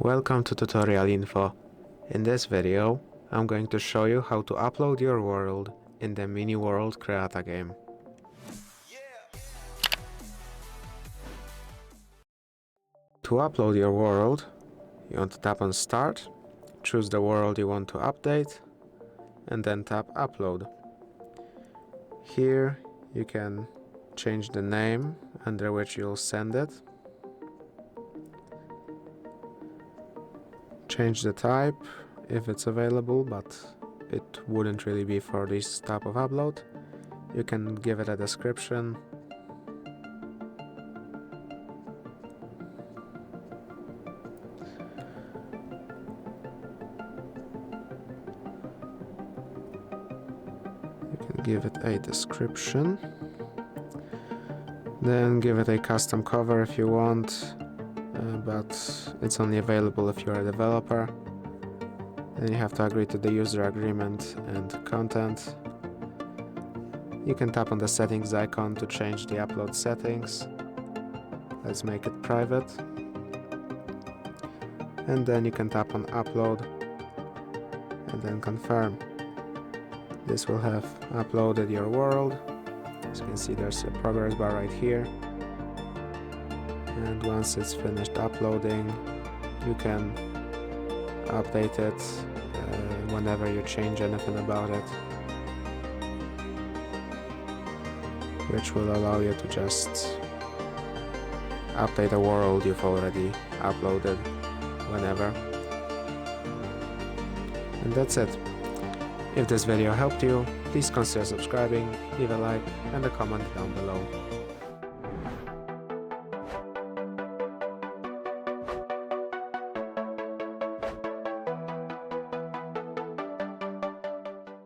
Welcome to Tutorial Info. In this video, I'm going to show you how to upload your world in the mini world CREATA game. To upload your world, you want to tap on Start, choose the world you want to update, and then tap Upload. Here you can change the name under which you'll send it. Change the type if it's available, but it wouldn't really be for this type of upload. You can give it a description. You can give it a description. Then give it a custom cover if you want. But it's only available if you're a developer. Then you have to agree to the user agreement and content. You can tap on the settings icon to change the upload settings. Let's make it private. And then you can tap on upload and then confirm. This will have uploaded your world. As you can see, there's a progress bar right here. And once it's finished uploading, you can update it whenever you change anything about it, which will allow you to just update a world you've already uploaded whenever. And that's it. If this video helped you, please consider subscribing, leave a like and a comment down below.